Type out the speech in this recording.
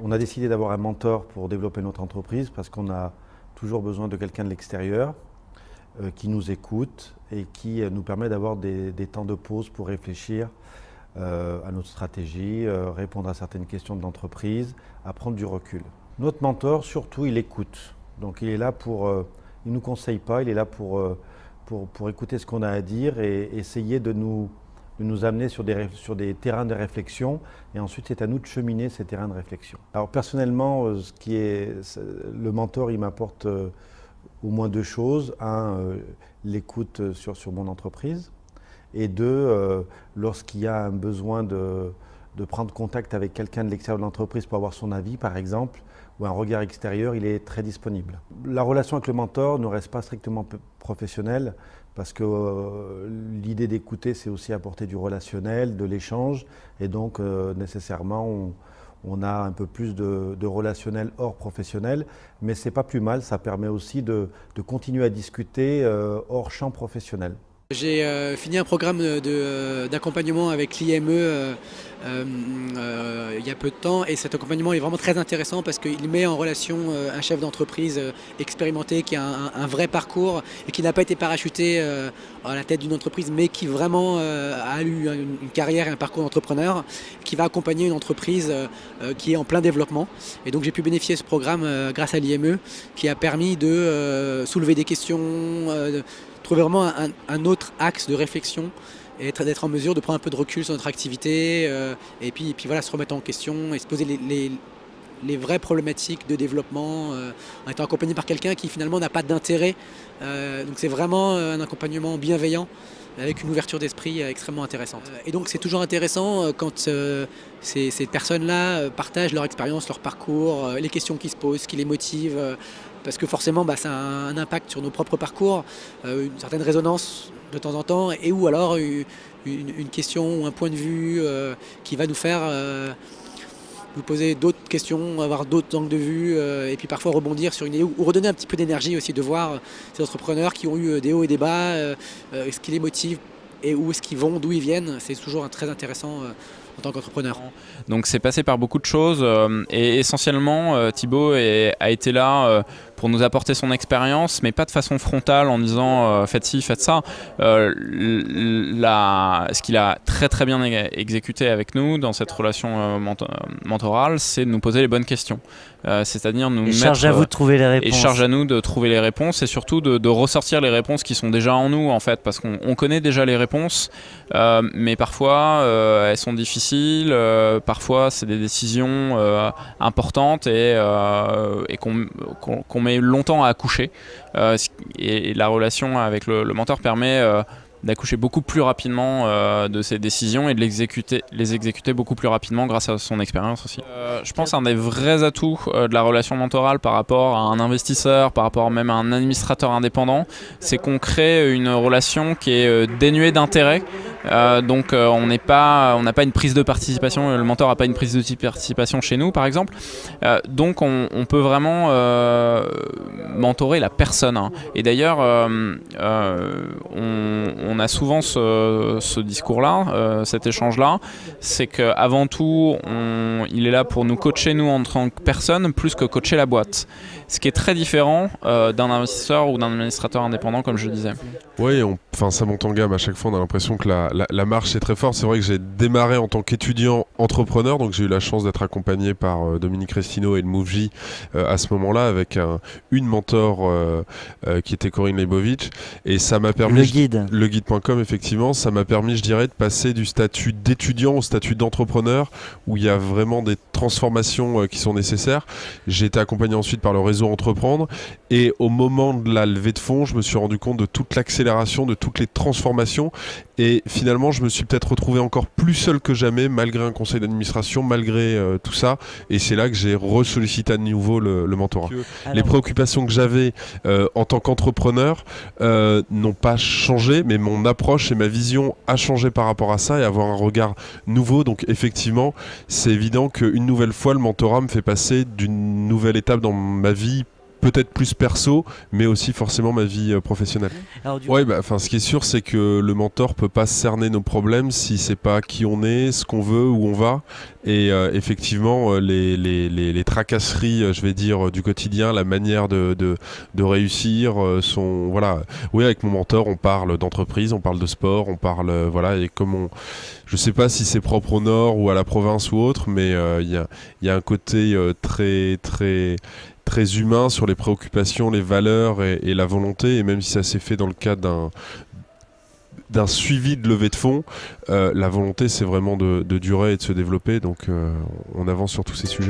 On a décidé d'avoir un mentor pour développer notre entreprise parce qu'on a toujours besoin de quelqu'un de l'extérieur qui nous écoute et qui nous permet d'avoir des temps de pause pour réfléchir à notre stratégie, répondre à certaines questions de l'entreprise, à prendre du recul. Notre mentor, surtout, il écoute. Donc il est là il ne nous conseille pas, il est là pour écouter ce qu'on a à dire et essayer de nous amener sur des terrains de réflexion, et ensuite c'est à nous de cheminer ces terrains de réflexion. Alors personnellement, le mentor, il m'apporte au moins deux choses. Un, l'écoute sur mon entreprise, et deux, lorsqu'il y a un besoin de prendre contact avec quelqu'un de l'extérieur de l'entreprise pour avoir son avis, par exemple, ou un regard extérieur, il est très disponible. La relation avec le mentor ne reste pas strictement professionnelle, parce que l'idée d'écouter, c'est aussi apporter du relationnel, de l'échange, et donc nécessairement on a un peu plus de relationnel hors professionnel, mais c'est pas plus mal, ça permet aussi de continuer à discuter hors champ professionnel. J'ai fini un programme d'accompagnement avec l'IME il y a peu de temps, et cet accompagnement est vraiment très intéressant parce qu'il met en relation un chef d'entreprise expérimenté qui a un vrai parcours et qui n'a pas été parachuté à la tête d'une entreprise, mais qui vraiment a eu une carrière et un parcours d'entrepreneur, qui va accompagner une entreprise qui est en plein développement. Et donc j'ai pu bénéficier de ce programme grâce à l'IME, qui a permis de soulever des questions, trouver vraiment un autre axe de réflexion et d'être en mesure de prendre un peu de recul sur notre activité et puis voilà, se remettre en question et se poser les vraies problématiques de développement en étant accompagné par quelqu'un qui finalement n'a pas d'intérêt. Donc c'est vraiment un accompagnement bienveillant avec une ouverture d'esprit extrêmement intéressante. Et donc c'est toujours intéressant quand ces personnes-là partagent leur expérience, leur parcours, les questions qui se posent, ce qui les motive, parce que forcément ça a un impact sur nos propres parcours, une certaine résonance de temps en temps, et ou alors une question ou un point de vue qui va nous faire nous poser d'autres questions, avoir d'autres angles de vue, et puis parfois rebondir sur une idée ou redonner un petit peu d'énergie aussi, de voir ces entrepreneurs qui ont eu des hauts et des bas, ce qui les motive et où est-ce qu'ils vont, d'où ils viennent. C'est toujours très intéressant en tant qu'entrepreneur. Donc c'est passé par beaucoup de choses et essentiellement Thibaut a été là pour nous apporter son expérience, mais pas de façon frontale en disant faites ci, faites ça. Ce qu'il a très très bien exécuté avec nous dans cette relation mentorale, c'est de nous poser les bonnes questions. C'est-à-dire nous mettre, charge à vous de trouver les réponses. Et charge à nous de trouver les réponses, et surtout de ressortir les réponses qui sont déjà en nous, en fait, parce qu'on connaît déjà les réponses, mais parfois elles sont difficiles, parfois c'est des décisions importantes et qu'on met longtemps à accoucher, et la relation avec le mentor permet d'accoucher beaucoup plus rapidement de ces décisions et de les exécuter beaucoup plus rapidement grâce à son expérience aussi. Je pense un des vrais atouts de la relation mentorale par rapport à un investisseur, par rapport même à un administrateur indépendant, c'est qu'on crée une relation qui est dénuée d'intérêt. Donc on n'a pas une prise de participation, le mentor n'a pas une prise de participation chez nous par exemple, donc on peut vraiment mentorer la personne, hein. Et d'ailleurs on a souvent ce discours-là, cet échange-là, c'est qu'avant tout il est là pour nous coacher nous en tant que personne plus que coacher la boîte, ce qui est très différent d'un investisseur ou d'un administrateur indépendant comme je disais. Oui, ça monte en gamme. À chaque fois on a l'impression que la marche est très forte. C'est vrai que j'ai démarré en tant qu'étudiant entrepreneur, donc j'ai eu la chance d'être accompagné par Dominique Restino et le MoveJ à ce moment-là, avec une mentor qui était Corinne Leibovitch, et ça m'a permis... Le guide.com, effectivement, ça m'a permis, je dirais, de passer du statut d'étudiant au statut d'entrepreneur, où il y a vraiment des transformations qui sont nécessaires. J'ai été accompagné ensuite par le réseau Entreprendre, et au moment de la levée de fonds, je me suis rendu compte de toute l'accélération, de toutes les transformations, et finalement je me suis peut-être retrouvé encore plus seul que jamais, malgré un conseil d'administration, malgré tout ça, et c'est là que j'ai ressollicité à nouveau le mentorat. Les préoccupations que j'avais en tant qu'entrepreneur n'ont pas changé, mais mon approche et ma vision a changé par rapport à ça, et avoir un regard nouveau. Donc effectivement, c'est évident qu'une nouvelle fois le mentorat me fait passer d'une nouvelle étape dans ma vie peut-être plus perso, mais aussi forcément ma vie professionnelle. Alors, Ouais, ce qui est sûr, c'est que le mentor peut pas cerner nos problèmes si c'est pas qui on est, ce qu'on veut, où on va. Et effectivement, les tracasseries, je vais dire, du quotidien, la manière de réussir sont... Voilà. Oui, avec mon mentor, on parle d'entreprise, on parle de sport, on parle... voilà, et comme je sais pas si c'est propre au Nord ou à la province ou autre, mais il y a un côté très humain sur les préoccupations, les valeurs et la volonté. Et même si ça s'est fait dans le cadre d'un suivi de levée de fonds, la volonté c'est vraiment de durer et de se développer, donc on avance sur tous ces sujets.